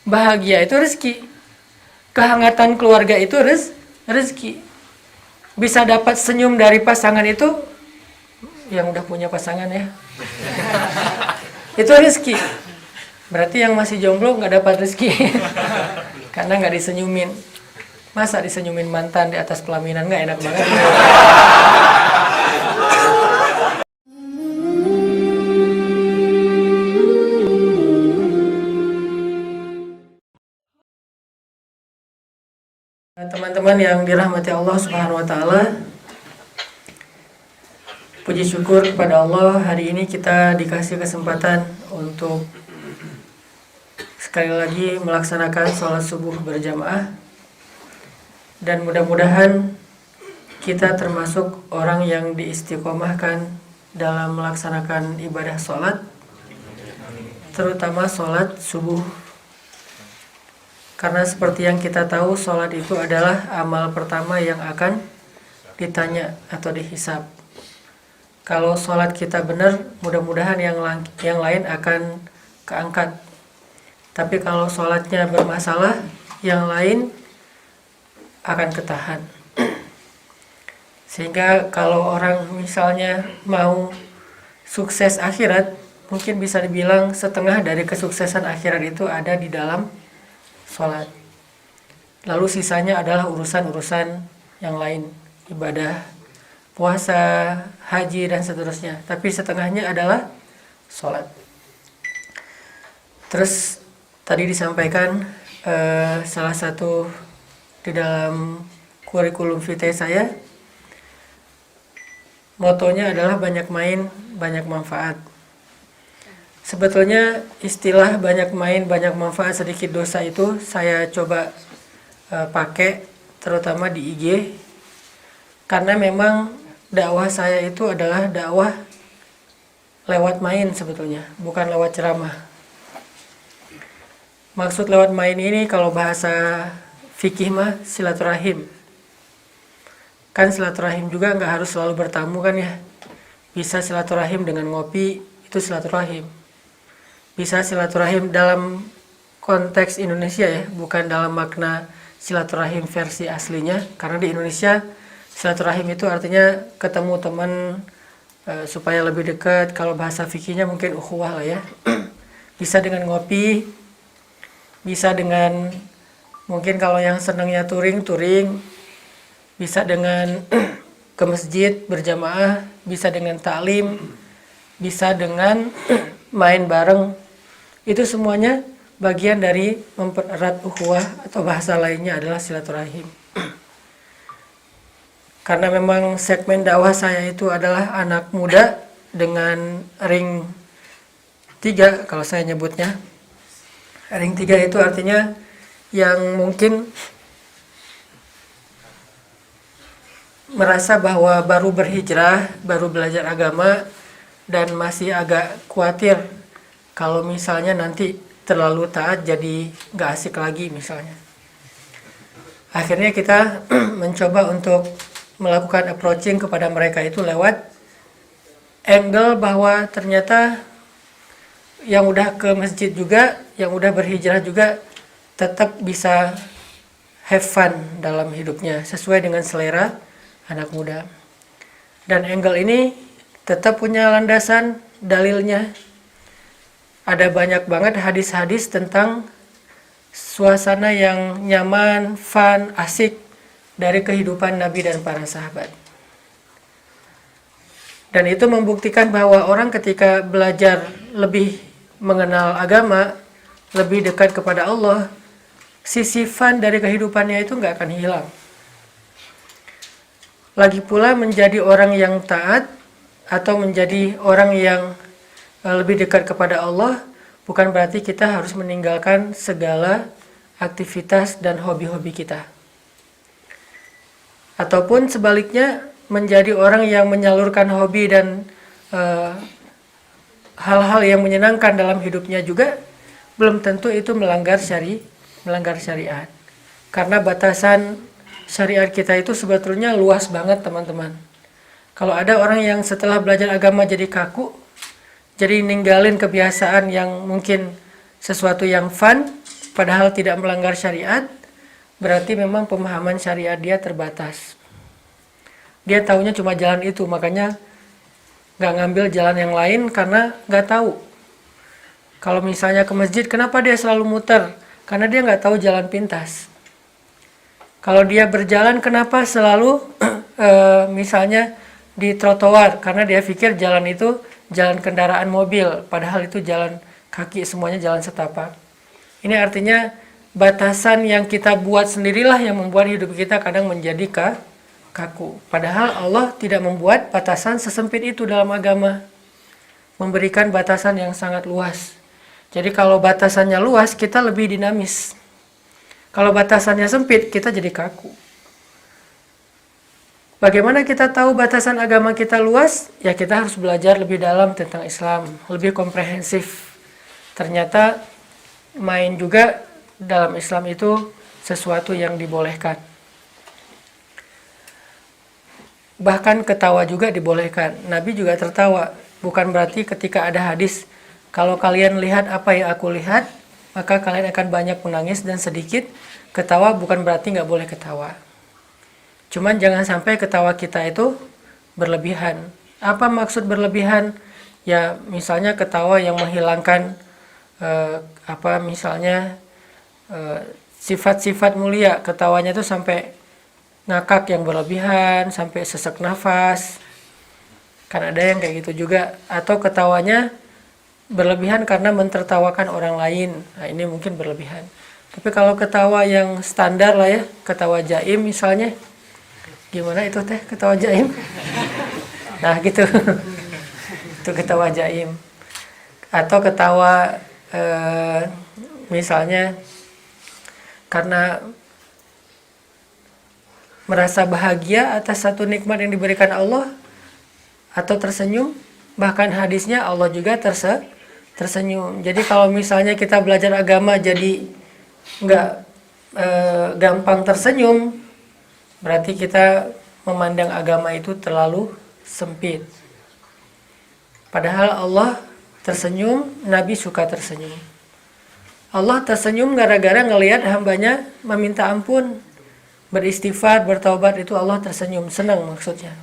Bahagia itu rezeki. Kehangatan keluarga itu rezeki. Bisa dapat senyum dari pasangan itu, yang udah punya pasangan ya, itu rezeki. Berarti yang masih jomblo nggak dapat rezeki karena nggak disenyumin. Masa disenyumin mantan di atas pelaminan, nggak enak banget. Teman-teman yang dirahmati Allah Subhanahu wa taala, puji syukur kepada Allah, hari ini kita dikasih kesempatan untuk sekali lagi melaksanakan sholat subuh berjamaah, dan mudah-mudahan kita termasuk orang yang diistiqomahkan dalam melaksanakan ibadah sholat, terutama sholat subuh. Karena seperti yang kita tahu, sholat itu adalah amal pertama yang akan ditanya atau dihisab. Kalau sholat kita benar, mudah-mudahan yang lain akan keangkat. Tapi kalau sholatnya bermasalah, yang lain akan ketahan. Sehingga kalau orang misalnya mau sukses akhirat, mungkin bisa dibilang setengah dari kesuksesan akhirat itu ada di dalam sholat. Lalu sisanya adalah urusan-urusan yang lain, ibadah, puasa, haji, dan seterusnya. Tapi setengahnya adalah sholat. Terus tadi disampaikan salah satu di dalam kurikulum vitae saya, motonya adalah banyak main, banyak manfaat. Sebetulnya istilah banyak main, banyak manfaat, sedikit dosa itu saya coba pakai terutama di IG, karena memang dakwah saya itu adalah dakwah lewat main sebetulnya, bukan lewat ceramah. Maksud lewat main ini kalau bahasa fikih mah silaturahim. Kan silaturahim juga nggak harus selalu bertamu kan ya. Bisa silaturahim dengan ngopi, itu silaturahim. Bisa silaturahim dalam konteks Indonesia ya, bukan dalam makna silaturahim versi aslinya. Karena di Indonesia silaturahim itu artinya ketemu teman supaya lebih dekat. Kalau bahasa fikihnya mungkin ukhuwah lah ya. Bisa dengan ngopi, bisa dengan mungkin kalau yang senangnya touring, bisa dengan ke masjid berjamaah, bisa dengan taklim, bisa dengan main bareng. Itu semuanya bagian dari mempererat ukhuwah, atau bahasa lainnya adalah silaturahim. Karena memang segmen dakwah saya itu adalah anak muda dengan ring 3 kalau saya nyebutnya. Ring 3 itu artinya yang mungkin merasa bahwa baru berhijrah, baru belajar agama, dan masih agak khawatir kalau misalnya nanti terlalu taat jadi nggak asik lagi misalnya. Akhirnya kita mencoba untuk melakukan approaching kepada mereka itu lewat angle bahwa ternyata yang udah ke masjid juga, yang udah berhijrah juga tetap bisa have fun dalam hidupnya sesuai dengan selera anak muda. Dan angle ini tetap punya landasan dalilnya. Ada banyak banget hadis-hadis tentang suasana yang nyaman, fun, asik dari kehidupan Nabi dan para sahabat. Dan itu membuktikan bahwa orang ketika belajar lebih mengenal agama, lebih dekat kepada Allah, sisi fun dari kehidupannya itu nggak akan hilang. Lagi pula menjadi orang yang taat atau menjadi orang yang lebih dekat kepada Allah bukan berarti kita harus meninggalkan segala aktivitas dan hobi-hobi kita. Ataupun sebaliknya, menjadi orang yang menyalurkan hobi dan hal-hal yang menyenangkan dalam hidupnya juga belum tentu itu melanggar syariat. Karena batasan syariat kita itu sebetulnya luas banget teman-teman. Kalau ada orang yang setelah belajar agama jadi kaku, jadi ninggalin kebiasaan yang mungkin sesuatu yang fun, padahal tidak melanggar syariat, berarti memang pemahaman syariat dia terbatas. Dia taunya cuma jalan itu, makanya nggak ngambil jalan yang lain karena nggak tahu. Kalau misalnya ke masjid, kenapa dia selalu muter? Karena dia nggak tahu jalan pintas. Kalau dia berjalan, kenapa selalu misalnya di trotoar? Karena dia pikir jalan itu jalan kendaraan mobil, padahal itu jalan kaki, semuanya jalan setapak. Ini artinya batasan yang kita buat sendirilah yang membuat hidup kita kadang menjadi kaku. Padahal Allah tidak membuat batasan sesempit itu dalam agama. Memberikan batasan yang sangat luas. Jadi kalau batasannya luas, kita lebih dinamis. Kalau batasannya sempit, kita jadi kaku. Bagaimana kita tahu batasan agama kita luas? Ya kita harus belajar lebih dalam tentang Islam, lebih komprehensif. Ternyata main juga dalam Islam itu sesuatu yang dibolehkan. Bahkan ketawa juga dibolehkan. Nabi juga tertawa. Bukan berarti ketika ada hadis, kalau kalian lihat apa yang aku lihat, maka kalian akan banyak menangis dan sedikit ketawa, bukan berarti nggak boleh ketawa. Cuman jangan sampai ketawa kita itu berlebihan. Apa maksud berlebihan? Ya misalnya ketawa yang menghilangkan misalnya sifat-sifat mulia. Ketawanya itu sampai ngakak yang berlebihan, sampai sesak nafas. Kan ada yang kayak gitu juga. Atau ketawanya berlebihan karena mentertawakan orang lain. Nah ini mungkin berlebihan. Tapi kalau ketawa yang standar lah ya, ketawa jaim misalnya, gimana itu teh ketawa jaim? Nah gitu, itu ketawa jaim. Atau ketawa misalnya karena merasa bahagia atas satu nikmat yang diberikan Allah, atau tersenyum. Bahkan hadisnya Allah juga tersenyum. Jadi kalau misalnya kita belajar agama jadi nggak gampang tersenyum, berarti kita memandang agama itu terlalu sempit. Padahal Allah tersenyum, Nabi suka tersenyum. Allah tersenyum gara-gara ngelihat hambanya meminta ampun, beristighfar, bertaubat, itu Allah tersenyum, senang maksudnya.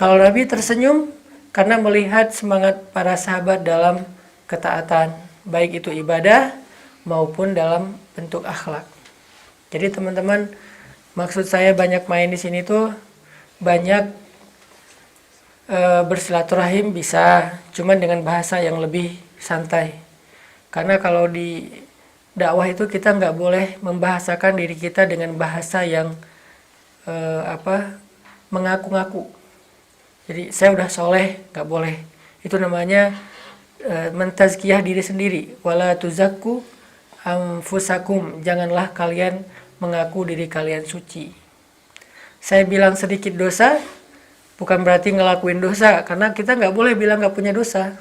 Kalau Nabi tersenyum karena melihat semangat para sahabat dalam ketaatan, baik itu ibadah maupun dalam bentuk akhlak. Jadi teman-teman, maksud saya banyak main di sini tuh banyak bersilaturahim bisa, cuman dengan bahasa yang lebih santai. Karena kalau di dakwah itu kita nggak boleh membahasakan diri kita dengan bahasa yang mengaku-ngaku. Jadi saya udah soleh, nggak boleh. Itu namanya mentazkiyah diri sendiri. Wala tuzakku anfusakum, janganlah kalian mengaku diri kalian suci. Saya bilang sedikit dosa bukan berarti ngelakuin dosa, karena kita nggak boleh bilang nggak punya dosa.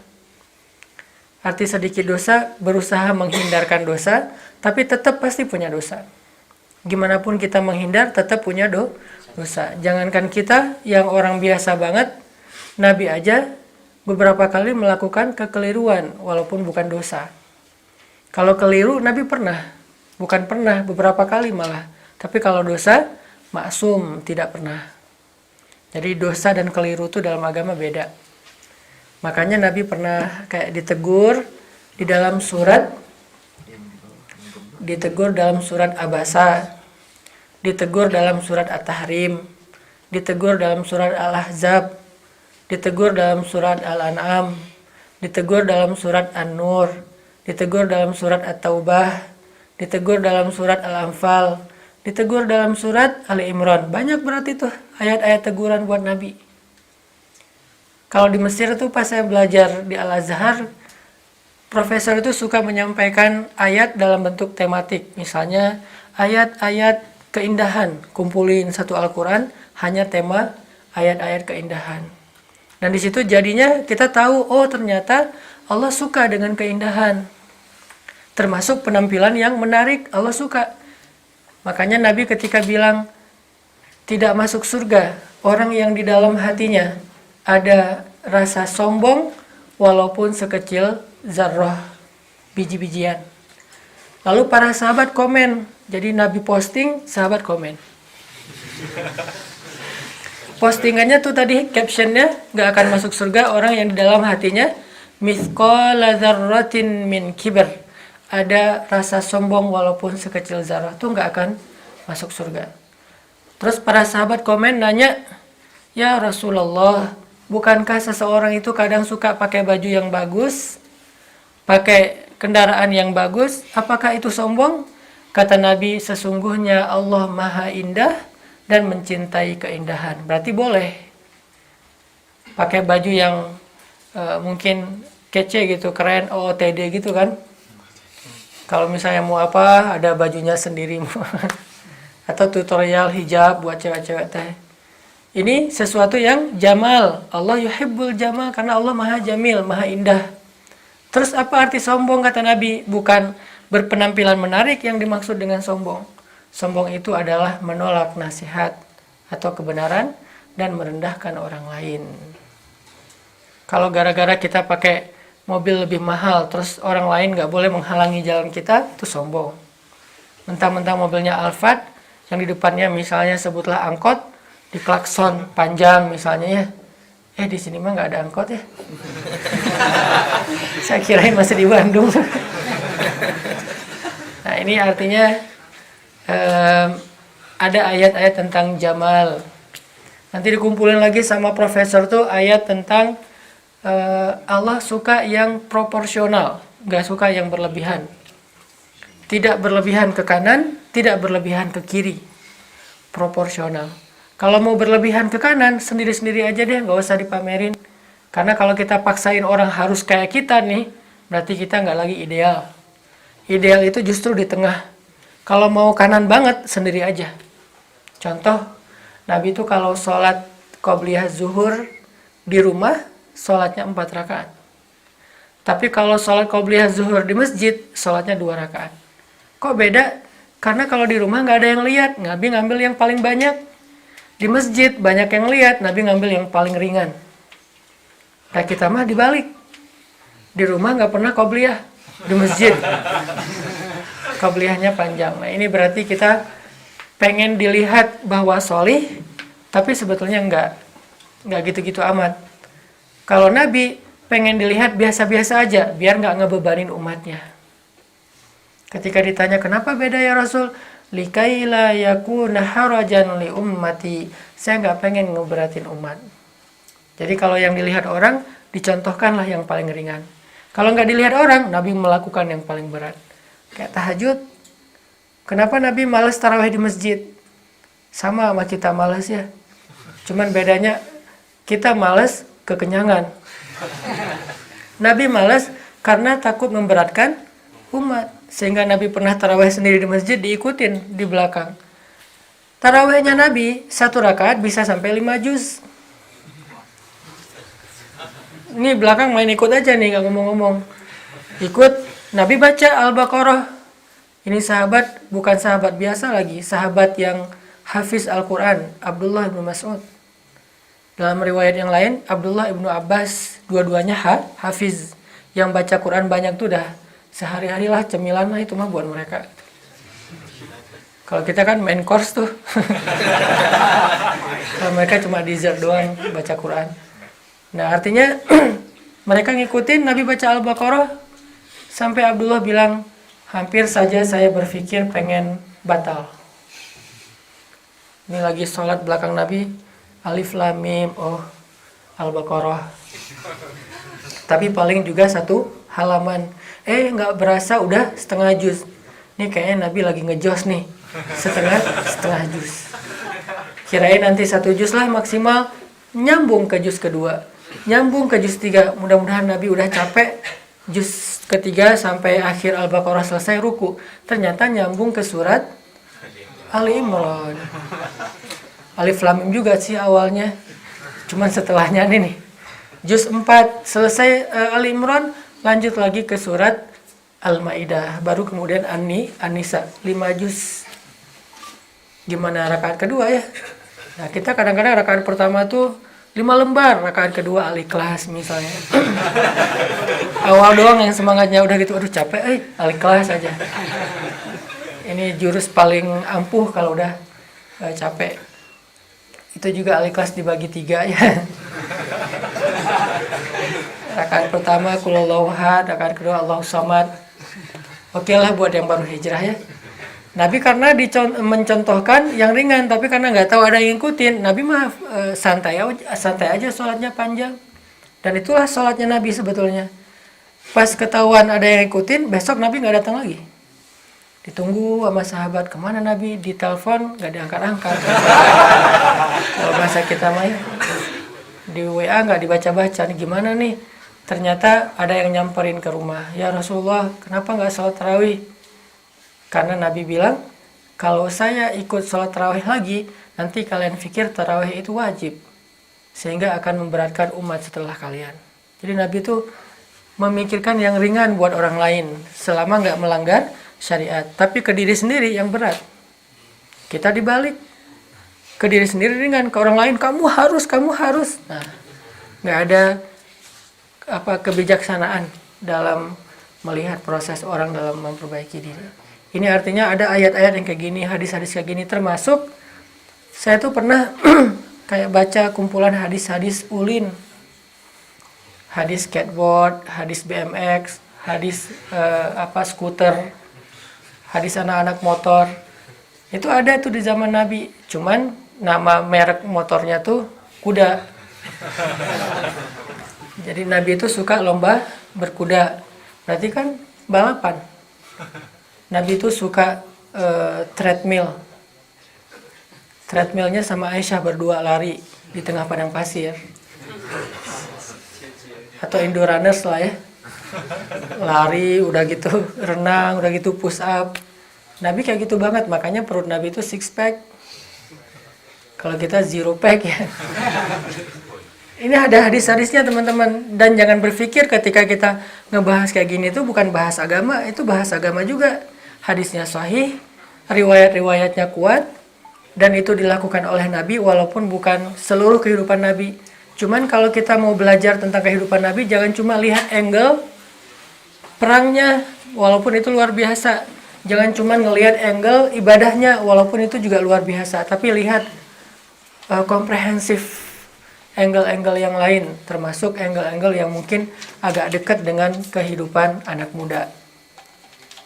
Arti sedikit dosa, berusaha menghindarkan dosa, tapi tetap pasti punya dosa. Gimana pun kita menghindar, tetap punya dosa. Jangankan kita yang orang biasa banget, Nabi aja beberapa kali melakukan kekeliruan walaupun bukan dosa. Kalau keliru Nabi pernah, bukan pernah, beberapa kali malah. Tapi kalau dosa, maksum, tidak pernah. Jadi dosa dan keliru itu dalam agama beda. Makanya Nabi pernah kayak ditegur dalam surat Abasa, ditegur dalam surat At-Tahrim, ditegur dalam surat Al-Ahzab, ditegur dalam surat Al-An'am, ditegur dalam surat An-Nur, ditegur dalam surat At-Taubah, ditegur dalam surat Al-Anfal, ditegur dalam surat Ali Imran. Banyak berarti tuh ayat-ayat teguran buat Nabi. Kalau di Mesir tuh pas saya belajar di Al-Azhar, profesor itu suka menyampaikan ayat dalam bentuk tematik. Misalnya ayat-ayat keindahan, kumpulin satu Al-Quran hanya tema ayat-ayat keindahan. Dan di situ jadinya kita tahu, oh ternyata Allah suka dengan keindahan. Termasuk penampilan yang menarik, Allah suka. Makanya Nabi ketika bilang tidak masuk surga orang yang di dalam hatinya ada rasa sombong walaupun sekecil zarrah, biji-bijian. Lalu para sahabat komen. Jadi Nabi posting, sahabat komen. Postingannya tuh tadi captionnya, gak akan masuk surga orang yang di dalam hatinya mithqala dzarratin min kibr. Ada rasa sombong walaupun sekecil zarah tuh gak akan masuk surga. Terus para sahabat komen nanya, ya Rasulullah, bukankah seseorang itu kadang suka pakai baju yang bagus, pakai kendaraan yang bagus, apakah itu sombong? Kata Nabi, sesungguhnya Allah Maha Indah dan mencintai keindahan. Berarti boleh pakai baju yang mungkin kece gitu, keren, OOTD gitu kan. Kalau misalnya mau apa, ada bajunya sendiri. Atau tutorial hijab buat cewek-cewek teh. Ini sesuatu yang jamal. Allah yuhibbul jamal karena Allah Maha Jamil, Maha Indah. Terus apa arti sombong kata Nabi? Bukan berpenampilan menarik yang dimaksud dengan sombong. Sombong itu adalah menolak nasihat atau kebenaran dan merendahkan orang lain. Kalau gara-gara kita pakai mobil lebih mahal, terus orang lain nggak boleh menghalangi jalan kita, itu sombong. Mentang-mentang mobilnya Alphard, yang di depannya misalnya sebutlah angkot, diklakson panjang misalnya ya. Di sini mah nggak ada angkot ya. Saya kirain masih di Bandung. Nah ini artinya ada ayat-ayat tentang jamal. Nanti dikumpulin lagi sama profesor tuh ayat tentang Allah suka yang proporsional, nggak suka yang berlebihan. Tidak berlebihan ke kanan, tidak berlebihan ke kiri. Proporsional. Kalau mau berlebihan ke kanan, sendiri-sendiri aja deh, nggak usah dipamerin. Karena kalau kita paksain orang harus kayak kita nih, berarti kita nggak lagi ideal. Ideal itu justru di tengah. Kalau mau kanan banget, sendiri aja. Contoh, Nabi itu kalau sholat qobliyah zuhur di rumah, sholatnya 4 rakaat. Tapi kalau sholat qobliyah zuhur di masjid, sholatnya 2 rakaat. Kok beda? Karena kalau di rumah nggak ada yang lihat, Nabi ngambil yang paling banyak. Di masjid banyak yang lihat, Nabi ngambil yang paling ringan. Nah kita mah dibalik. Di rumah nggak pernah qobliyah, di masjid qobliyahnya panjang. Nah ini berarti kita pengen dilihat bahwa solih, tapi sebetulnya nggak gitu-gitu amat. Kalau Nabi pengen dilihat biasa-biasa aja, biar nggak ngebebanin umatnya. Ketika ditanya kenapa beda ya Rasul, likaila yakuna harajan li ummati, saya nggak pengen ngeberatin umat. Jadi kalau yang dilihat orang, dicontohkanlah yang paling ringan. Kalau nggak dilihat orang, Nabi melakukan yang paling berat. Kayak tahajud. Kenapa Nabi malas tarawih di masjid? Sama kita malas ya. Cuman bedanya kita malas kekenyangan. Nabi malas karena takut memberatkan umat. Sehingga Nabi pernah tarawih sendiri di masjid, diikutin di belakang. Tarawihnya Nabi 1 rakaat bisa sampai 5 juz. Ini belakang main ikut aja nih, gak ngomong-ngomong. Ikut. Nabi baca Al-Baqarah. Ini sahabat, bukan sahabat biasa lagi, sahabat yang hafiz Al-Quran, Abdullah bin Mas'ud. Dalam riwayat yang lain, Abdullah bin Abbas, dua-duanya hafiz. Yang baca Quran banyak tuh dah sehari-hari lah, cemilan lah itu mah buat mereka. Kalau kita kan main course tuh. Kalau mereka cuma dessert doang baca Quran. Nah artinya mereka ngikutin Nabi baca Al-Baqarah. Sampai Abdullah bilang, hampir saja saya berpikir pengen batal. Ini lagi sholat belakang Nabi, Alif Lam Mim, Al-Baqarah. Tapi paling juga 1 halaman. Nggak berasa udah setengah juz. Ini kayaknya Nabi lagi ngejos nih, setengah juz. Kirain nanti 1 juz lah maksimal, nyambung ke juz kedua, nyambung ke juz 3. Mudah-mudahan Nabi udah capek. Juz ketiga sampai akhir Al-Baqarah selesai ruku. Ternyata nyambung ke surat Ali Imran. Alif Lam Mim juga sih awalnya. Cuman setelahnya nih. Juz 4 selesai Ali Imran, lanjut lagi ke surat Al-Maidah. Baru kemudian An-Nisa 5 juz. Gimana rakaat kedua ya? Nah kita kadang-kadang rakaat pertama tuh 5 lembar, rakaat kedua Al-Ikhlas misalnya. Awal doang yang semangatnya udah gitu, aduh capek, Al-Ikhlas aja. Ini jurus paling ampuh kalau udah capek. Itu juga Al-Ikhlas dibagi 3 ya. Rakaat pertama Qul Huwallahu Ahad, rakaat kedua Allahus Samad. Oke lah buat yang baru hijrah ya. Nabi karena mencontohkan yang ringan, tapi karena nggak tahu ada yang ngikutin, Nabi mah santai aja sholatnya panjang. Dan itulah sholatnya Nabi sebetulnya. Pas ketahuan ada yang ngikutin, besok Nabi nggak datang lagi. Ditunggu sama sahabat, kemana Nabi? Ditelepon nggak diangkat-angkat. Kalau bahasa kita mah ya, di WA nggak dibaca-baca. Nih gimana nih? Ternyata ada yang nyamperin ke rumah. Ya Rasulullah, kenapa nggak sholat tarawih? Karena Nabi bilang, kalau saya ikut sholat tarawih lagi, nanti kalian pikir tarawih itu wajib. Sehingga akan memberatkan umat setelah kalian. Jadi Nabi itu memikirkan yang ringan buat orang lain, selama nggak melanggar syariat. Tapi ke diri sendiri yang berat. Kita dibalik. Ke diri sendiri ringan, ke orang lain kamu harus. Nah, nggak ada kebijaksanaan dalam melihat proses orang dalam memperbaiki diri. Ini artinya ada ayat-ayat yang kayak gini, hadis-hadis kayak gini, termasuk saya tuh pernah kayak baca kumpulan hadis-hadis ulin, hadis skateboard, hadis BMX, hadis skuter, hadis anak-anak motor. Itu ada tuh di zaman Nabi. Cuman nama merek motornya tuh kuda. Jadi Nabi itu suka lomba berkuda. Berarti kan balapan. Nabi itu suka treadmill. Treadmillnya sama Aisyah berdua lari di tengah padang pasir. Atau Indorunners lah ya. Lari, udah gitu renang, udah gitu push up. Nabi kayak gitu banget, makanya perut Nabi itu 6 pack. Kalau kita 0 pack ya. Ini ada hadis-hadisnya teman-teman. Dan jangan berpikir ketika kita ngebahas kayak gini itu bukan bahas agama. Itu bahas agama juga. Hadisnya sahih, riwayat-riwayatnya kuat, dan itu dilakukan oleh Nabi walaupun bukan seluruh kehidupan Nabi. Cuman kalau kita mau belajar tentang kehidupan Nabi, jangan cuma lihat angle perangnya, walaupun itu luar biasa. Jangan cuma ngelihat angle ibadahnya, walaupun itu juga luar biasa. Tapi lihat komprehensif angle-angle yang lain, termasuk angle-angle yang mungkin agak dekat dengan kehidupan anak muda.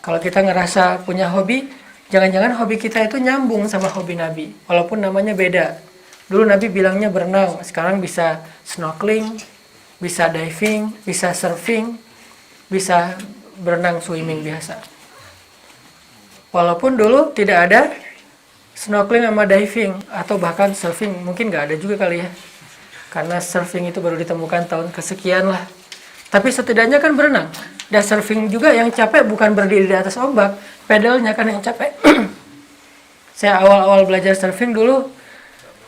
Kalau kita ngerasa punya hobi, jangan-jangan hobi kita itu nyambung sama hobi Nabi, walaupun namanya beda. Dulu Nabi bilangnya berenang, sekarang bisa snorkeling, bisa diving, bisa surfing, bisa berenang swimming biasa. Walaupun dulu tidak ada snorkeling sama diving, atau bahkan surfing, mungkin nggak ada juga kali ya. Karena surfing itu baru ditemukan tahun kesekian lah. Tapi setidaknya kan berenang. Dan surfing juga yang capek bukan berdiri di atas ombak, pedalnya kan yang capek. Saya awal-awal belajar surfing dulu,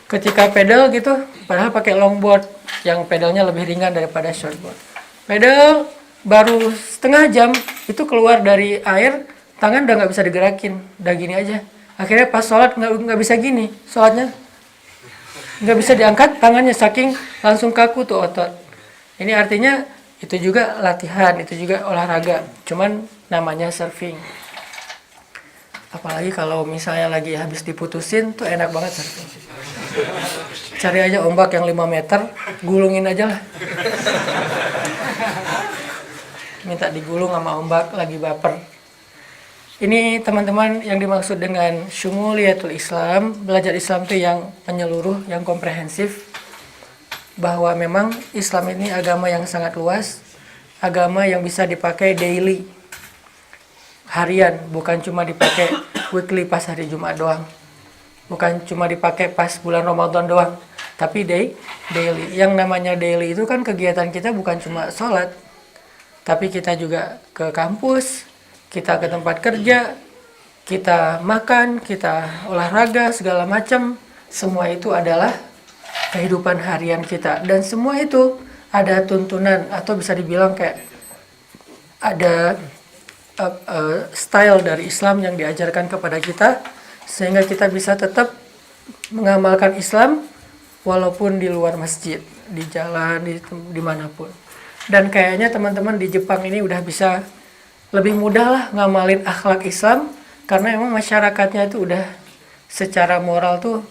ketika pedal gitu, padahal pakai longboard yang pedalnya lebih ringan daripada shortboard. Pedal baru setengah jam, itu keluar dari air, tangan udah nggak bisa digerakin, udah gini aja. Akhirnya pas sholat nggak bisa gini, sholatnya nggak bisa diangkat tangannya saking langsung kaku tuh otot. Ini artinya itu juga latihan, itu juga olahraga, cuman namanya surfing. Apalagi kalau misalnya lagi habis diputusin tuh enak banget surfing. Cari aja ombak yang 5 meter, gulungin aja lah. Minta digulung sama ombak lagi baper. Ini teman-teman yang dimaksud dengan syumuliyatul Islam, belajar Islam itu yang menyeluruh, yang komprehensif. Bahwa memang Islam ini agama yang sangat luas, agama yang bisa dipakai daily, harian, bukan cuma dipakai weekly pas hari Jumat doang, bukan cuma dipakai pas bulan Ramadan doang, tapi daily. Yang namanya daily itu kan kegiatan kita bukan cuma sholat, tapi kita juga ke kampus, kita ke tempat kerja, kita makan, kita olahraga, segala macam. Semua itu adalah kehidupan harian kita, dan semua itu ada tuntunan atau bisa dibilang kayak ada style dari Islam yang diajarkan kepada kita sehingga kita bisa tetap mengamalkan Islam walaupun di luar masjid, di jalan, di manapun. Dan kayaknya teman-teman di Jepang ini udah bisa lebih mudah lah ngamalin akhlak Islam Karena emang masyarakatnya itu udah secara moral tuh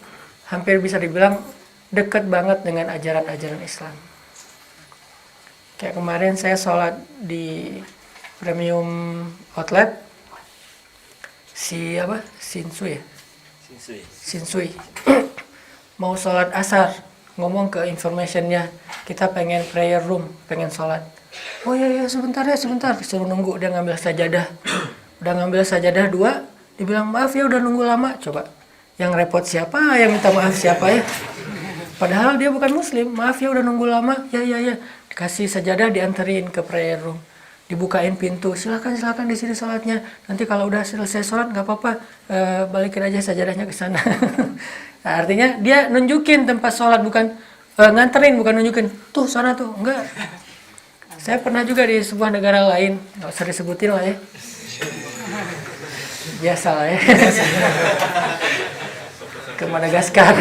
hampir bisa dibilang dekat banget dengan ajaran-ajaran Islam. Kayak kemarin saya sholat di Premium Outlet Shinsui. Mau sholat asar, ngomong ke informationnya, kita pengen prayer room, pengen sholat. Oh iya sebentar, disuruh nunggu. Dia ngambil sajadah, udah ngambil sajadah 2, dibilang maaf ya udah nunggu lama. Coba yang repot siapa, yang minta maaf siapa ya? Padahal dia bukan muslim. Maaf ya udah nunggu lama. Ya dikasih sajadah, dianterin ke prayer room, dibukain pintu, silakan di sini sholatnya. Nanti kalau udah selesai sholat nggak apa-apa, balikin aja sajadahnya ke sana. Nah, artinya dia nunjukin tempat sholat, bukan nganterin, bukan nunjukin tuh sana tuh, enggak. Saya pernah juga di sebuah negara lain, nggak usah disebutin lah ya, biasa lah ya. Ke Madagaskar.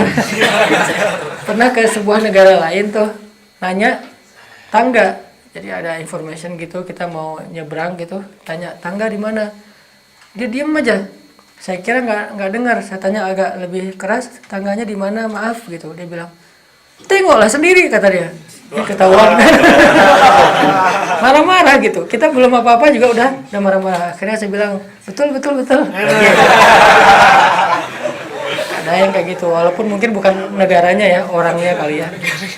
Pernah ke sebuah negara lain tuh, nanya tangga. Jadi ada information gitu, kita mau nyebrang gitu, tanya tangga di mana. Dia diem aja. Saya kira nggak dengar. Saya tanya agak lebih keras, tangganya di mana? Maaf gitu. Dia bilang, tengoklah sendiri, kata dia. Ini ketahuan. Marah-marah gitu. Kita belum apa-apa juga udah marah-marah. Akhirnya saya bilang, betul. Ada yang kayak gitu, walaupun mungkin bukan negaranya ya, orangnya kali ya.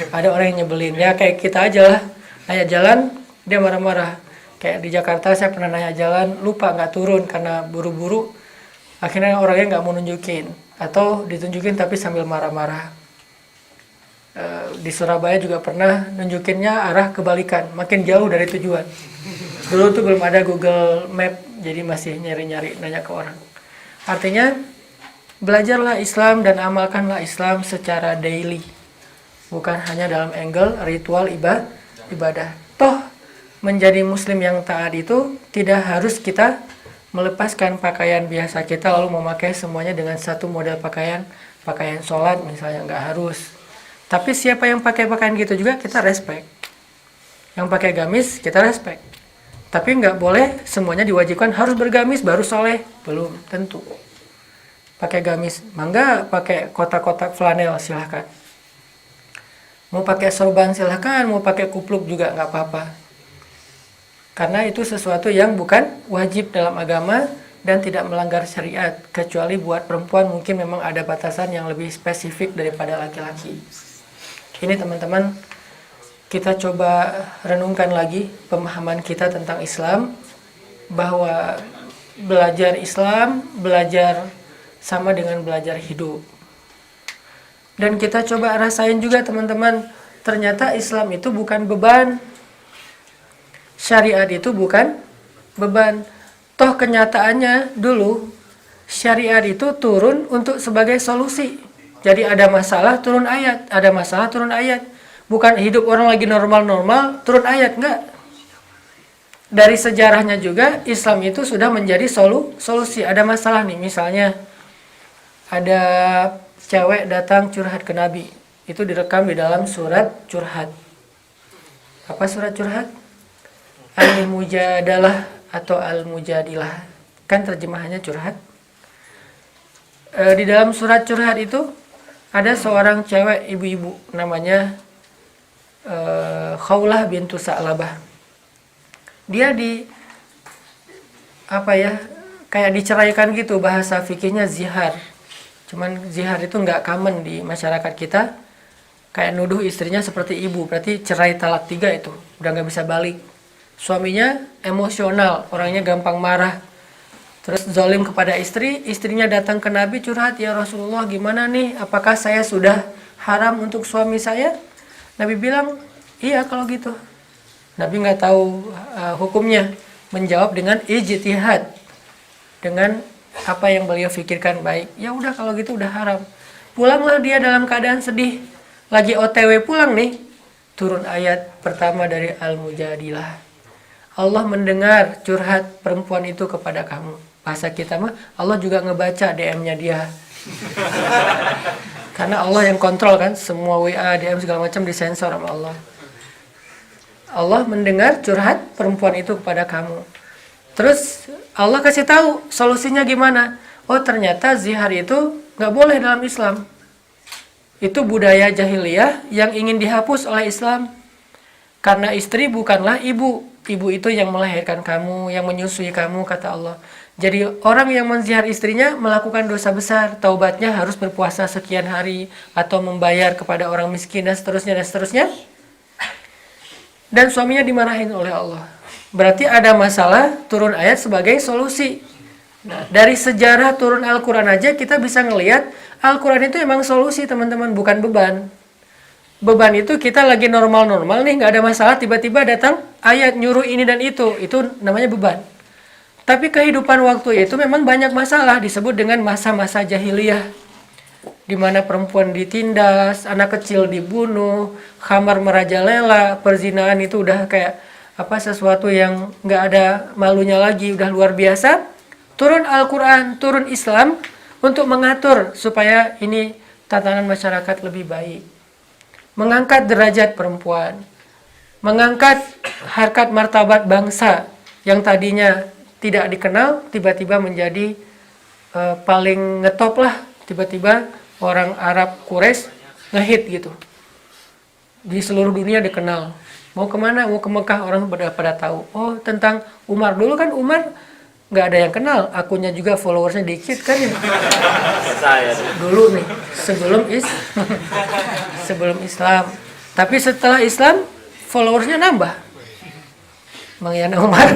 Ada orang yang nyebelin, ya kayak kita aja lah. Nanya jalan, dia marah-marah. Kayak di Jakarta saya pernah nanya jalan, lupa nggak turun karena buru-buru. Akhirnya orangnya nggak mau nunjukin, atau ditunjukin tapi sambil marah-marah. Di Surabaya juga pernah nunjukinnya arah kebalikan, makin jauh dari tujuan. Dulu tuh belum ada Google Map, jadi masih nyari-nyari nanya ke orang. Artinya belajarlah Islam dan amalkanlah Islam secara daily, bukan hanya dalam angle ritual ibadah. Toh menjadi muslim yang taat itu tidak harus kita melepaskan pakaian biasa kita lalu memakai semuanya dengan satu model pakaian sholat misalnya, nggak harus. Tapi siapa yang pakai pakaian gitu juga kita respect. Yang pakai gamis kita respect. Tapi nggak boleh semuanya diwajibkan harus bergamis baru soleh, belum tentu. Pakai gamis, mangga pakai kotak-kotak flanel silahkan. Mau pakai sorban silahkan, mau pakai kupluk juga nggak apa-apa. Karena itu sesuatu yang bukan wajib dalam agama dan tidak melanggar syariat. Kecuali buat perempuan mungkin memang ada batasan yang lebih spesifik daripada laki-laki. Ini teman-teman, kita coba renungkan lagi pemahaman kita tentang Islam. Bahwa belajar Islam, belajar sama dengan belajar hidup. Dan kita coba rasain juga teman-teman, ternyata Islam itu bukan beban. Syariat itu bukan beban. Toh kenyataannya dulu syariat itu turun untuk sebagai solusi. Jadi ada masalah turun ayat, ada masalah turun ayat. Bukan hidup orang lagi normal-normal turun ayat, enggak. Dari sejarahnya juga Islam itu sudah menjadi solusi. Ada masalah nih, misalnya ada cewek datang curhat ke Nabi. Itu direkam di dalam surat curhat. Apa surat curhat? Al-Mujadalah atau Al-Mujadilah. Kan terjemahannya curhat. Di dalam surat curhat itu ada seorang cewek ibu-ibu namanya Khawlah bintu Sa'labah. Dia kayak diceraikan gitu, bahasa fikihnya zihar. Cuman zihar itu nggak common di masyarakat kita. Kayak nuduh istrinya seperti ibu, berarti cerai talak 3 itu, udah nggak bisa balik. Suaminya emosional, orangnya gampang marah. Terus zalim kepada istrinya datang ke Nabi curhat, ya Rasulullah gimana nih, apakah saya sudah haram untuk suami saya? Nabi bilang, iya kalau gitu. Nabi nggak tahu hukumnya, menjawab dengan ijtihad, dengan apa yang beliau pikirkan baik. Ya udah kalau gitu udah haram. Pulanglah dia dalam keadaan sedih, lagi OTW pulang nih, turun ayat pertama dari Al-Mujadilah. Allah mendengar curhat perempuan itu kepada kamu. Bahasa kita mah Allah juga ngebaca DM-nya dia. Karena Allah yang kontrol kan, semua WA, DM segala macam disensor sama Allah. Allah mendengar curhat perempuan itu kepada kamu. Terus Allah kasih tahu solusinya gimana. Oh ternyata zihar itu nggak boleh dalam Islam. Itu budaya jahiliyah yang ingin dihapus oleh Islam. Karena istri bukanlah ibu. Ibu itu yang melahirkan kamu, yang menyusui kamu, kata Allah. Jadi orang yang menzihar istrinya melakukan dosa besar. Taubatnya harus berpuasa sekian hari atau membayar kepada orang miskin dan seterusnya dan seterusnya. Dan suaminya dimarahin oleh Allah. Berarti ada masalah, turun ayat sebagai solusi. Nah, dari sejarah turun Al-Quran aja kita bisa ngelihat Al-Quran itu emang solusi teman-teman, bukan beban. Beban itu kita lagi normal-normal nih, nggak ada masalah, tiba-tiba datang ayat nyuruh ini dan itu namanya beban. Tapi kehidupan waktu itu memang banyak masalah, disebut dengan masa-masa jahiliyah, di mana perempuan ditindas, anak kecil dibunuh, khamar merajalela, perzinahan itu udah kayak sesuatu yang nggak ada malunya lagi, udah luar biasa. Turun Al-Quran, turun Islam untuk mengatur supaya ini tatanan masyarakat lebih baik. Mengangkat derajat perempuan, mengangkat harkat martabat bangsa yang tadinya tidak dikenal, tiba-tiba menjadi paling ngetop lah, tiba-tiba orang Arab Quraisy ngehit gitu, di seluruh dunia dikenal. Mau kemana? Mau ke Mekah, orang pada tahu. Oh tentang Umar, dulu kan Umar nggak ada yang kenal, akunnya juga followersnya dikit kan ya. Dulu nih, sebelum Islam. Tapi setelah Islam, followersnya nambah. Bang Yana Umar.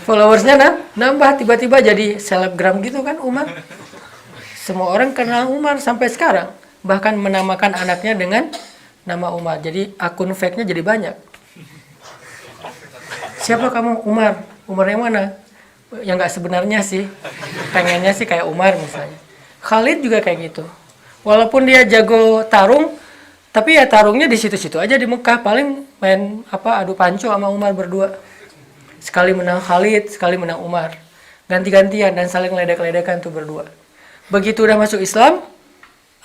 Followersnya nambah, tiba-tiba jadi selebgram gitu kan Umar. Semua orang kenal Umar sampai sekarang. Bahkan menamakan anaknya dengan nama Umar. Jadi akun fake-nya jadi banyak. Siapa kamu? Umar. Umar yang mana? Yang nggak sebenarnya sih. Pengennya sih kayak Umar misalnya. Khalid juga kayak gitu. Walaupun dia jago tarung, tapi ya tarungnya di situ-situ aja di Mekah. Paling main adu panco sama Umar berdua. Sekali menang Khalid, sekali menang Umar. Ganti-gantian dan saling ledek-ledekan tuh berdua. Begitu udah masuk Islam,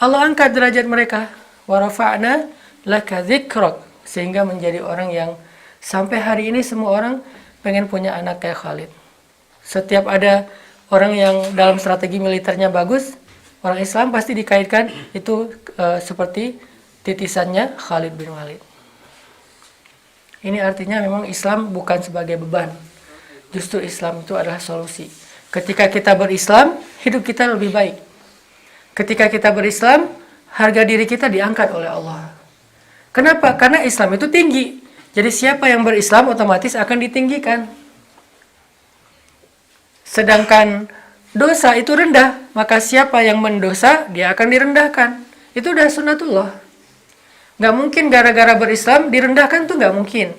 Allah angkat derajat mereka. Wa rafa'na laka dzikrak, sehingga menjadi orang yang sampai hari ini semua orang pengen punya anak kayak Khalid. Setiap ada orang yang dalam strategi militernya bagus, orang Islam pasti dikaitkan itu seperti titisannya Khalid bin Walid. Ini artinya memang Islam bukan sebagai beban. Justru Islam itu adalah solusi. Ketika kita berislam, hidup kita lebih baik. Ketika kita berislam, harga diri kita diangkat oleh Allah. Kenapa? Karena Islam itu tinggi. Jadi siapa yang berislam otomatis akan ditinggikan. Sedangkan dosa itu rendah, maka siapa yang mendosa, dia akan direndahkan. Itu udah sunnatullah. Gak mungkin gara-gara berislam direndahkan tuh gak mungkin.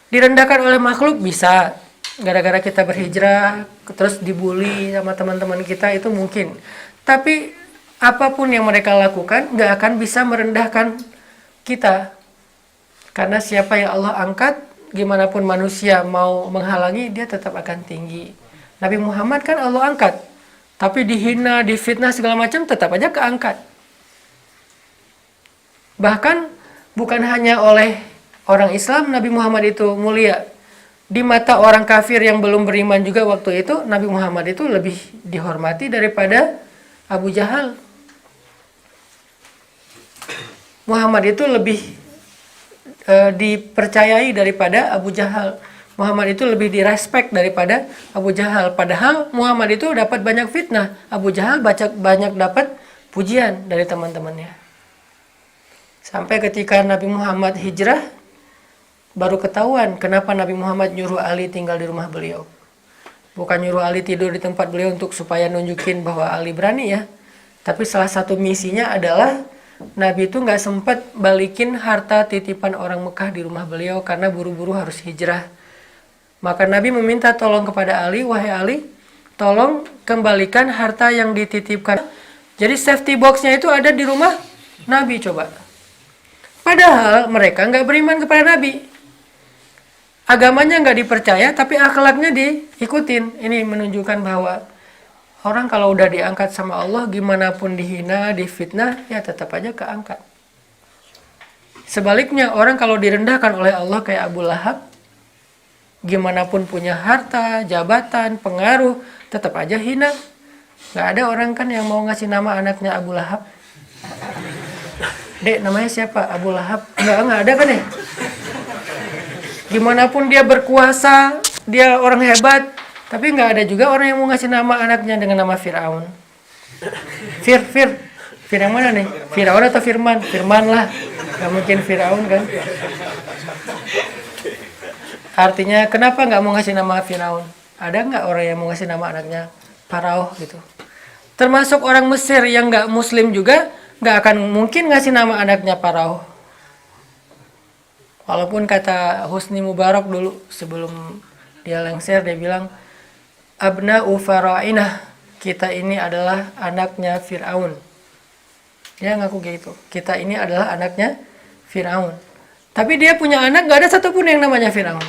Direndahkan oleh makhluk bisa. Gara-gara kita berhijrah, terus dibully sama teman-teman kita, itu mungkin. Tapi apapun yang mereka lakukan gak akan bisa merendahkan kita. Karena siapa yang Allah angkat, gimana pun manusia mau menghalangi, dia tetap akan tinggi. Nabi Muhammad kan Allah angkat, tapi dihina, difitnah segala macam tetap aja keangkat. Bahkan bukan hanya oleh orang Islam Nabi Muhammad itu mulia. Di mata orang kafir yang belum beriman juga waktu itu, Nabi Muhammad itu lebih dihormati daripada Abu Jahal. Muhammad itu lebih dipercayai daripada Abu Jahal. Muhammad itu lebih direspek daripada Abu Jahal. Padahal Muhammad itu dapat banyak fitnah. Abu Jahal banyak dapat pujian dari teman-temannya. Sampai ketika Nabi Muhammad hijrah, baru ketahuan kenapa Nabi Muhammad nyuruh Ali tinggal di rumah beliau. Bukan nyuruh Ali tidur di tempat beliau supaya nunjukin bahwa Ali berani ya. Tapi salah satu misinya adalah Nabi itu nggak sempat balikin harta titipan orang Mekah di rumah beliau karena buru-buru harus hijrah. Maka Nabi meminta tolong kepada Ali, wahai Ali, tolong kembalikan harta yang dititipkan. Jadi safety boxnya itu ada di rumah Nabi coba. Padahal mereka nggak beriman kepada Nabi. Agamanya nggak dipercaya, tapi akhlaknya diikutin. Ini menunjukkan bahwa orang kalau udah diangkat sama Allah, gimana pun dihina, difitnah, ya tetap aja keangkat. Sebaliknya, orang kalau direndahkan oleh Allah kayak Abu Lahab, Gimana pun punya harta, jabatan, pengaruh, tetap aja hina. Gak ada orang kan yang mau ngasih nama anaknya Abu Lahab. Dek, namanya siapa? Abu Lahab. Nggak ada kan ya? Gimana pun dia berkuasa, dia orang hebat, tapi nggak ada juga orang yang mau ngasih nama anaknya dengan nama Firaun. Fir yang mana nih? Firaun atau Firman? Firman lah, nggak mungkin Firaun kan? Artinya kenapa nggak mau ngasih nama Firaun? Ada nggak orang yang mau ngasih nama anaknya Parao gitu? Termasuk orang Mesir yang nggak Muslim juga nggak akan mungkin ngasih nama anaknya Parao. Walaupun kata Husni Mubarak dulu sebelum dia lengser, dia bilang abna'u fara'inah, kita ini adalah anaknya Fir'aun. Dia ngaku gitu, kita ini adalah anaknya Fir'aun. Tapi dia punya anak gak ada satupun yang namanya Fir'aun.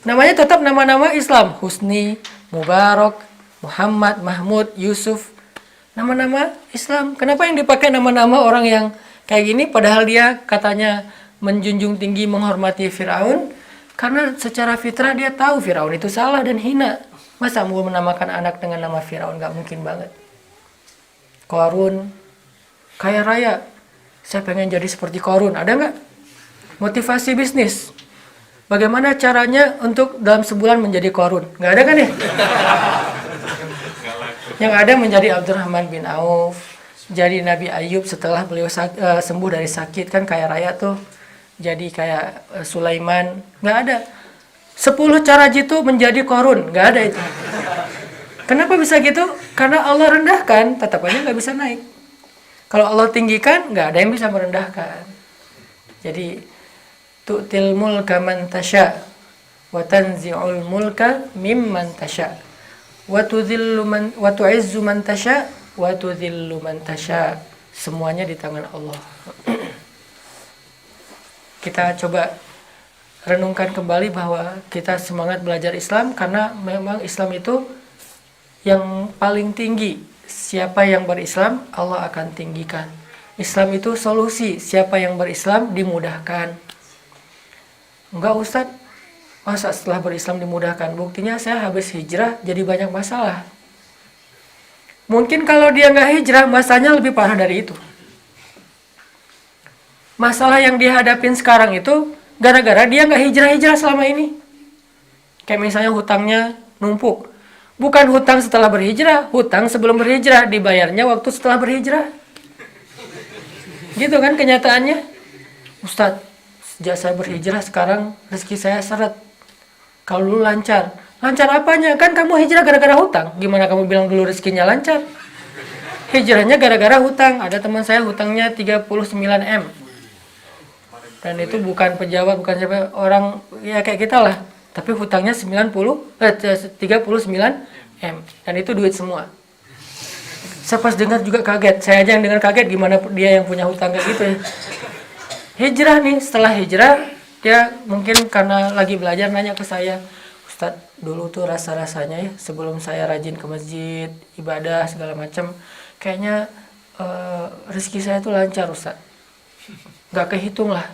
Namanya tetap nama-nama Islam, Husni, Mubarak, Muhammad, Mahmud, Yusuf. Nama-nama Islam. Kenapa yang dipakai nama-nama orang yang kayak gini padahal dia katanya menjunjung tinggi menghormati Firaun? Karena secara fitrah dia tahu Firaun itu salah dan hina. Masa mau menamakan anak dengan nama Firaun? Gak mungkin banget. Qarun, kaya raya, saya pengen jadi seperti Qarun. Ada nggak? Motivasi bisnis, bagaimana caranya untuk dalam sebulan menjadi Qarun? Nggak ada kan ya? Yang ada menjadi Abdurrahman bin Auf, jadi Nabi Ayub setelah beliau sembuh dari sakit, kan kaya raya tuh. Jadi kayak Sulaiman, nggak ada. 10 cara jitu menjadi Qarun, nggak ada itu. Kenapa bisa gitu? Karena Allah rendahkan, tetap aja nggak bisa naik. Kalau Allah tinggikan, nggak ada yang bisa merendahkan. Jadi tu'til mulka man tasha wa tanzi'ul mulka mimman tasha wa tu'izzu man tasha wa tudhillu man tasha. Semuanya di tangan Allah. Kita coba renungkan kembali bahwa kita semangat belajar Islam karena memang Islam itu yang paling tinggi. Siapa yang berislam, Allah akan tinggikan. Islam itu solusi. Siapa yang berislam dimudahkan. Enggak Ustadz, masa setelah berislam dimudahkan? Buktinya saya habis hijrah jadi banyak masalah. Mungkin kalau dia nggak hijrah, masalahnya lebih parah dari itu. Masalah yang dihadapin sekarang itu gara-gara dia nggak hijrah-hijrah selama ini. Kayak misalnya hutangnya numpuk. Bukan hutang setelah berhijrah, hutang sebelum berhijrah, dibayarnya waktu setelah berhijrah. Gitu kan kenyataannya. Ustadz, sejak saya berhijrah sekarang rezeki saya seret. Kalau dulu lancar. Lancar apanya? Kan kamu hijrah gara-gara hutang. Gimana kamu bilang dulu rezekinya lancar? Hijrahnya gara-gara hutang. Ada teman saya hutangnya 39 M. Dan itu bukan pejabat, bukan siapa, orang ya kayak kita lah. Tapi hutangnya 39 M. Dan itu duit semua. Saya pas dengar juga kaget. Saya aja yang dengar kaget, gimana dia yang punya hutang kayak gitu ya. Hijrah nih, setelah hijrah dia mungkin karena lagi belajar nanya ke saya, Ustadz, dulu tuh rasa-rasanya ya sebelum saya rajin ke masjid, ibadah segala macam, kayaknya rezeki saya tuh lancar Ustadz. Gak kehitung lah.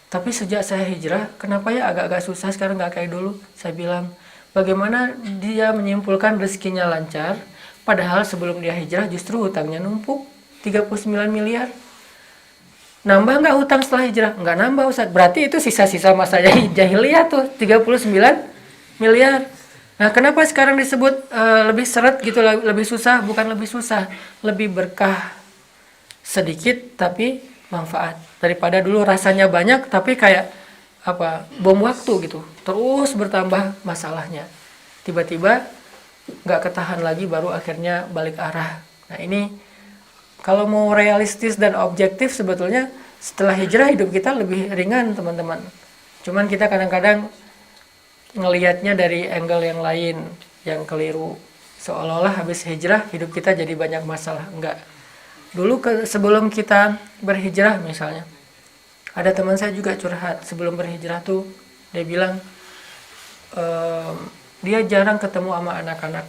Tapi sejak saya hijrah, kenapa ya agak-agak susah sekarang gak kayak dulu? Saya bilang, bagaimana dia menyimpulkan rezekinya lancar, padahal sebelum dia hijrah justru hutangnya numpuk, 39 miliar. Nambah nggak hutang setelah hijrah? Nggak nambah Ustaz. Berarti itu sisa-sisa masa jahiliyah tuh, 39 miliar. Nah kenapa sekarang disebut lebih seret gitu, lebih susah? Bukan lebih susah, lebih berkah sedikit tapi manfaat. Daripada dulu rasanya banyak tapi kayak bom waktu gitu, terus bertambah masalahnya. Tiba-tiba nggak ketahan lagi, baru akhirnya balik arah. Nah ini kalau mau realistis dan objektif, sebetulnya setelah hijrah hidup kita lebih ringan teman-teman. Cuman kita kadang-kadang ngelihatnya dari angle yang lain, yang keliru. Seolah-olah habis hijrah hidup kita jadi banyak masalah. Enggak. Dulu sebelum kita berhijrah misalnya, ada teman saya juga curhat. Sebelum berhijrah tuh dia bilang dia jarang ketemu sama anak-anak.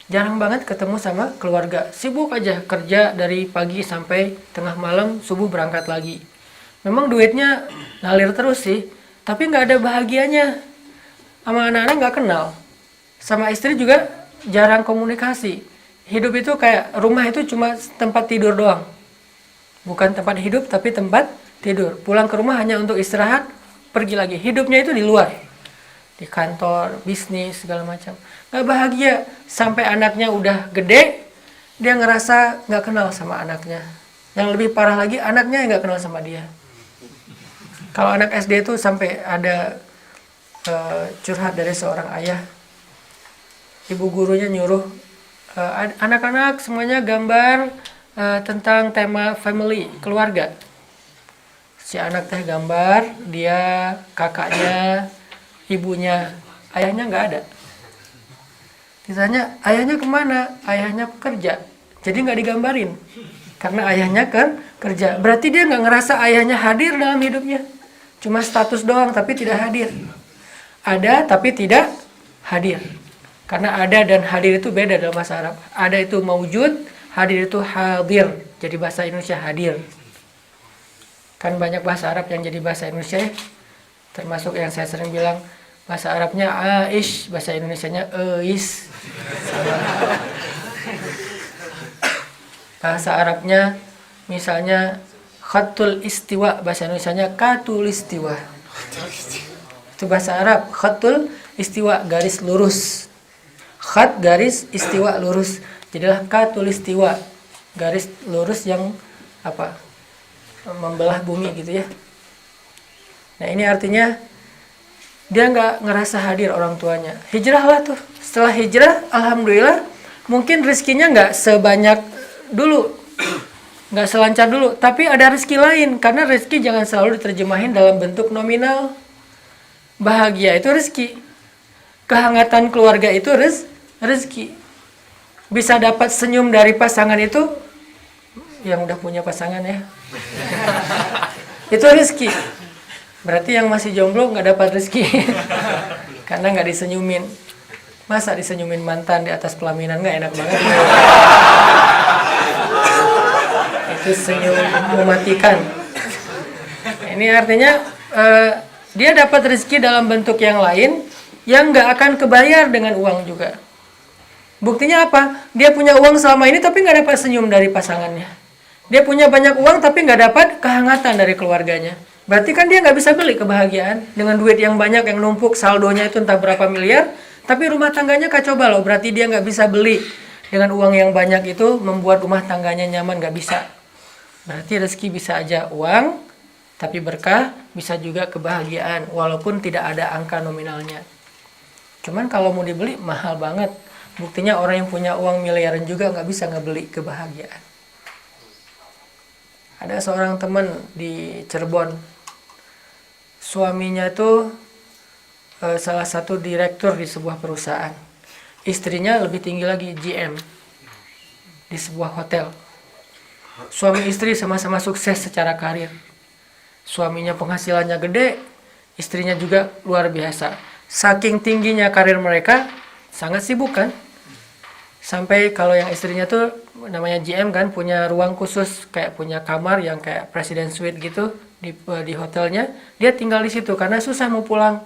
Jarang banget ketemu sama keluarga. Sibuk aja kerja dari pagi sampai tengah malam, subuh berangkat lagi. Memang duitnya ngalir terus sih, tapi nggak ada bahagianya. Sama anak-anak nggak kenal, sama istri juga jarang komunikasi. Hidup itu kayak rumah itu cuma tempat tidur doang, bukan tempat hidup tapi tempat tidur. Pulang ke rumah hanya untuk istirahat, pergi lagi. Hidupnya itu di luar, di kantor, bisnis, segala macam. Nggak bahagia. Sampai anaknya udah gede, dia ngerasa nggak kenal sama anaknya. Yang lebih parah lagi, anaknya nggak kenal sama dia. Kalau anak SD itu sampai ada curhat dari seorang ayah. Ibu gurunya nyuruh anak-anak semuanya gambar tentang tema family, keluarga. Si anak teh gambar, dia, kakaknya, ibunya, ayahnya nggak ada. Ditanya, ayahnya kemana? Ayahnya kerja. Jadi nggak digambarin. Karena ayahnya kan kerja. Berarti dia nggak ngerasa ayahnya hadir dalam hidupnya. Cuma status doang, tapi tidak hadir. Ada, tapi tidak hadir. Karena ada dan hadir itu beda dalam bahasa Arab. Ada itu maujud, hadir itu hadir. Jadi bahasa Indonesia hadir. Kan banyak bahasa Arab yang jadi bahasa Indonesia ya. Termasuk yang saya sering bilang bahasa Arabnya aish, bahasa Indonesianya eis. Bahasa Arabnya misalnya khatul istiwa, bahasa Indonesianya katul istiwa. Itu bahasa Arab, khatul istiwa, garis lurus. Khat garis, istiwa lurus. Jadilah katul istiwa, garis lurus yang apa? Membelah bumi gitu ya. Nah ini artinya dia nggak ngerasa hadir orang tuanya. Hijrah lah tuh. Setelah hijrah, alhamdulillah, mungkin rezekinya nggak sebanyak dulu, nggak selancar dulu. Tapi ada rezeki lain, karena rezeki jangan selalu diterjemahin dalam bentuk nominal. Bahagia itu rezeki. Kehangatan keluarga itu rezeki. Bisa dapat senyum dari pasangan itu, yang udah punya pasangan ya. Itu rezeki. Berarti yang masih jomblo nggak dapat rezeki. Karena nggak disenyumin. Masa disenyumin mantan di atas pelaminan, nggak enak banget. Itu senyum mematikan. Ini artinya dia dapat rezeki dalam bentuk yang lain yang nggak akan kebayar dengan uang juga. Buktinya apa? Dia punya uang selama ini tapi nggak dapat senyum dari pasangannya. Dia punya banyak uang tapi nggak dapat kehangatan dari keluarganya. Berarti kan dia nggak bisa beli kebahagiaan dengan duit yang banyak yang numpuk, saldonya itu entah berapa miliar, tapi rumah tangganya kacau balau. Berarti dia nggak bisa beli dengan uang yang banyak itu membuat rumah tangganya nyaman, nggak bisa. Berarti rezeki bisa aja uang, tapi berkah, bisa juga kebahagiaan walaupun tidak ada angka nominalnya. Cuman kalau mau dibeli mahal banget. Buktinya orang yang punya uang miliaran juga nggak bisa ngebeli kebahagiaan. Ada seorang teman di Cirebon, suaminya itu salah satu direktur di sebuah perusahaan. Istrinya lebih tinggi lagi, GM di sebuah hotel. Suami istri sama-sama sukses secara karir. Suaminya penghasilannya gede, istrinya juga luar biasa. Saking tingginya karir mereka, sangat sibuk kan. Sampai kalau yang istrinya tuh namanya GM kan, punya ruang khusus, kayak punya kamar yang kayak presiden suite gitu di hotelnya. Dia tinggal di situ karena susah mau pulang.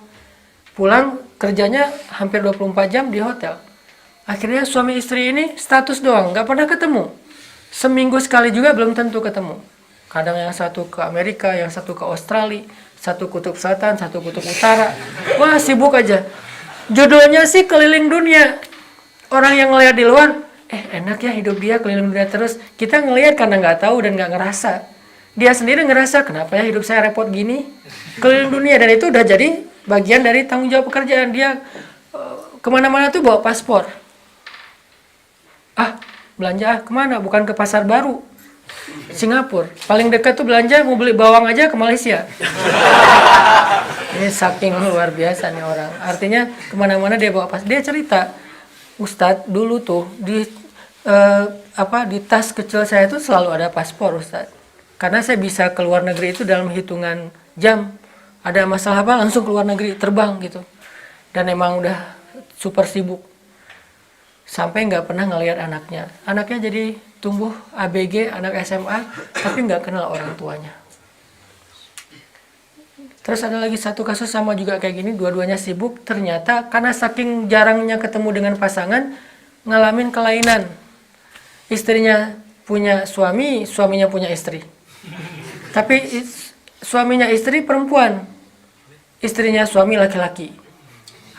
Pulang kerjanya hampir 24 jam di hotel. Akhirnya suami istri ini status doang, nggak pernah ketemu. Seminggu sekali juga belum tentu ketemu. Kadang yang satu ke Amerika, yang satu ke Australia, satu kutub selatan, satu kutub utara. Wah, sibuk aja. Judulnya sih keliling dunia. Orang yang ngelihat di luar, enak ya hidup dia keliling dunia terus. Kita ngelihat karena nggak tahu dan nggak ngerasa. Dia sendiri ngerasa, kenapa ya hidup saya repot gini? Keliling dunia, dan itu udah jadi bagian dari tanggung jawab pekerjaan dia. Kemana-mana tuh bawa paspor. Belanja kemana? Bukan ke pasar baru, Singapura. Paling dekat tuh belanja mau beli bawang aja ke Malaysia. Ini saking luar biasa nih orang. Artinya kemana-mana dia bawa paspor. Dia cerita, Ustadz dulu tuh di tas kecil saya tuh selalu ada paspor Ustadz. Karena saya bisa ke luar negeri itu dalam hitungan jam. Ada masalah apa langsung ke luar negeri, terbang gitu. Dan emang udah super sibuk. Sampai nggak pernah ngelihat anaknya. Anaknya jadi tumbuh ABG, anak SMA, tapi nggak kenal orang tuanya. Terus ada lagi satu kasus sama juga kayak gini, dua-duanya sibuk, ternyata karena saking jarangnya ketemu dengan pasangan, ngalamin kelainan. Istrinya punya suami, suaminya punya istri. Tapi suaminya istri perempuan, istrinya suami laki-laki.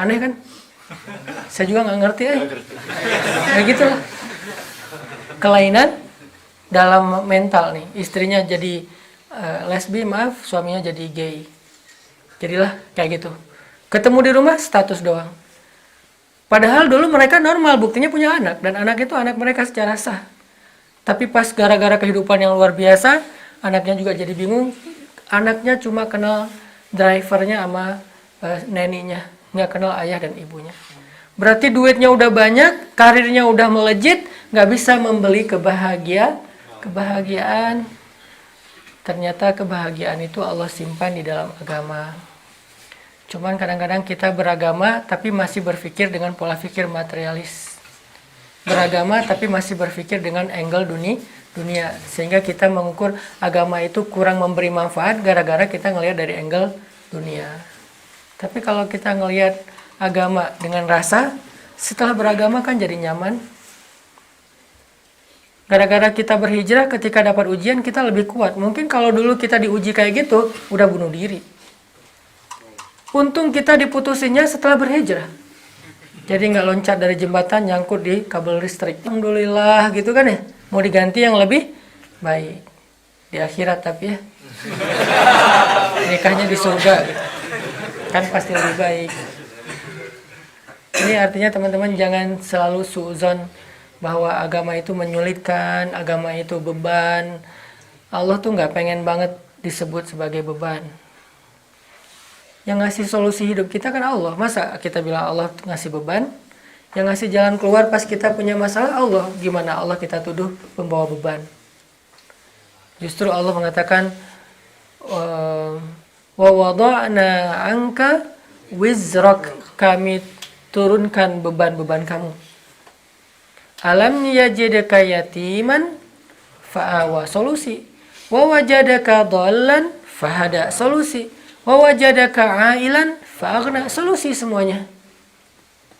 Aneh kan? Saya juga nggak ngerti kayak gitu lah. Kelainan dalam mental nih, istrinya jadi lesbi, maaf, suaminya jadi gay. Jadilah kayak gitu. Ketemu di rumah status doang. Padahal dulu mereka normal, buktinya punya anak, dan anak itu anak mereka secara sah. Tapi pas gara-gara kehidupan yang luar biasa, anaknya juga jadi bingung. Anaknya cuma kenal drivernya sama neninya, nggak kenal ayah dan ibunya. Berarti duitnya udah banyak, karirnya udah melejit, nggak bisa membeli kebahagiaan. Ternyata kebahagiaan itu Allah simpan di dalam agama. Cuman kadang-kadang kita beragama tapi masih berpikir dengan pola pikir materialis. Beragama tapi masih berpikir dengan angle dunia. Sehingga kita mengukur agama itu kurang memberi manfaat gara-gara kita ngelihat dari angle dunia. Tapi kalau kita ngelihat agama dengan rasa, setelah beragama kan jadi nyaman. Gara-gara kita berhijrah, ketika dapat ujian kita lebih kuat. Mungkin kalau dulu kita diuji kayak gitu, udah bunuh diri. Untung kita diputusinnya setelah berhijrah. Jadi nggak loncat dari jembatan nyangkut di kabel listrik. Alhamdulillah gitu kan ya. Mau diganti yang lebih baik. Di akhirat tapi ya. Nikahnya di surga gitu. Kan pasti lebih baik. Ini artinya teman-teman jangan selalu suuzon bahwa agama itu menyulitkan, agama itu beban. Allah tuh nggak pengen banget disebut sebagai beban. Yang ngasih solusi hidup kita kan Allah. Masa kita bilang Allah ngasih beban? Yang ngasih jalan keluar pas kita punya masalah Allah. Gimana Allah kita tuduh pembawa beban? Justru Allah mengatakan, wa wada'na anka wizrak, kami turunkan beban-beban kamu. Alam yajidaka yatiman fa'awa, solusi. Wa wajadaka dhallan fahada, solusi. Wa wajadaka ailan fa'aghna, solusi semuanya.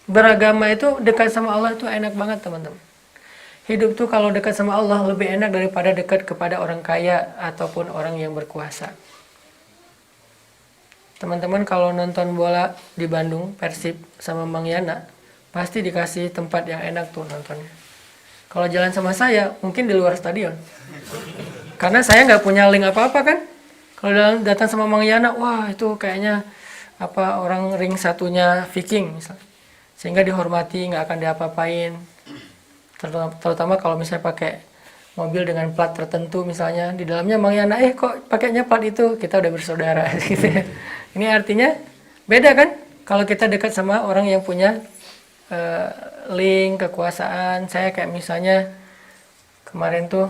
Beragama itu dekat sama Allah itu enak banget teman-teman. Hidup tuh kalau dekat sama Allah lebih enak daripada dekat kepada orang kaya ataupun orang yang berkuasa. Teman-teman kalau nonton bola di Bandung, Persib sama Mang Yana, pasti dikasih tempat yang enak tuh nontonnya. Kalau jalan sama saya, mungkin di luar stadion. Karena saya nggak punya link apa-apa kan. Kalau datang sama Mang Yana, wah itu kayaknya orang ring satunya Viking misalnya. Sehingga dihormati, nggak akan diapa-apain. Terutama kalau misalnya pakai mobil dengan plat tertentu misalnya, di dalamnya Mang Yana, kok pakainya plat itu, kita udah bersaudara gitu ya. Ini artinya beda kan kalau kita dekat sama orang yang punya link, kekuasaan. Saya kayak misalnya kemarin tuh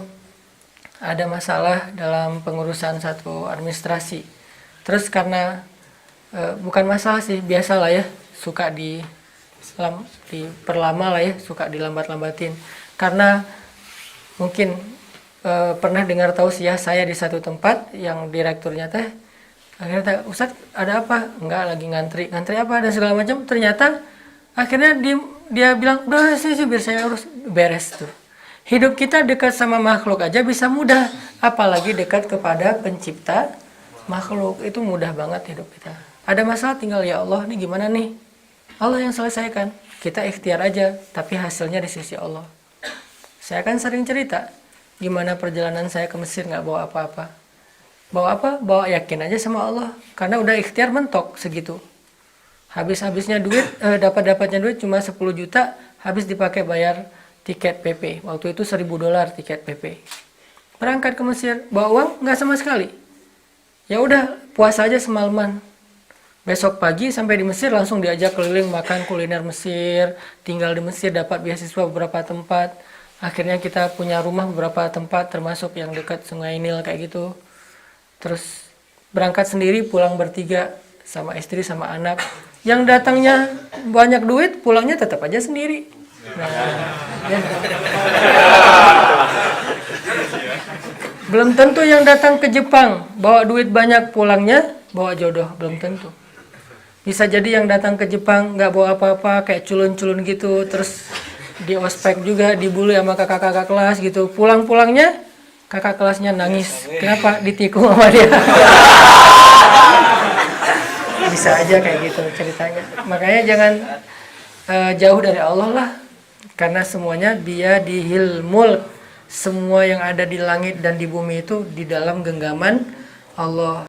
ada masalah dalam pengurusan satu administrasi. Terus karena bukan masalah sih, biasalah ya, suka diperlama lah ya, suka dilambat-lambatin. Karena mungkin pernah dengar tausiah saya di satu tempat yang direkturnya akhirnya Ustadz ada apa? Enggak, lagi ngantri apa dan segala macam. Ternyata akhirnya dia bilang udah sih biar saya urus, beres tuh. Hidup kita dekat sama makhluk aja bisa mudah, apalagi dekat kepada pencipta makhluk. Itu mudah banget hidup kita. Ada masalah tinggal ya Allah, nih gimana nih? Allah yang selesaikan. Kita ikhtiar aja, tapi hasilnya di sisi Allah. Saya kan sering cerita gimana perjalanan saya ke Mesir nggak bawa apa-apa. Bawa apa? Bawa yakin aja sama Allah. Karena udah ikhtiar mentok segitu. Habis-habisnya duit, dapat-dapatnya duit cuma 10 juta, habis dipakai bayar tiket PP. Waktu itu $1.000 tiket PP. Berangkat ke Mesir, bawa uang nggak sama sekali. Ya udah, puasa aja semalaman. Besok pagi sampai di Mesir langsung diajak keliling makan kuliner Mesir, tinggal di Mesir, dapat beasiswa beberapa tempat. Akhirnya kita punya rumah beberapa tempat, termasuk yang dekat Sungai Nil kayak gitu. Terus berangkat sendiri, pulang bertiga sama istri sama anak. Yang datangnya banyak duit, pulangnya tetap aja sendiri. Nah, ya. Belum tentu yang datang ke Jepang bawa duit banyak, pulangnya bawa jodoh, belum tentu. Bisa jadi yang datang ke Jepang nggak bawa apa-apa, kayak culun-culun gitu, terus di ospek juga dibully sama kakak-kakak kelas gitu. Pulang-pulangnya kakak kelasnya nangis. Kenapa? Ditikung sama dia. Bisa aja kayak gitu ceritanya. Makanya jangan jauh dari Allah lah. Karena semuanya biyadihil mulk. Semua yang ada di langit dan di bumi itu di dalam genggaman Allah.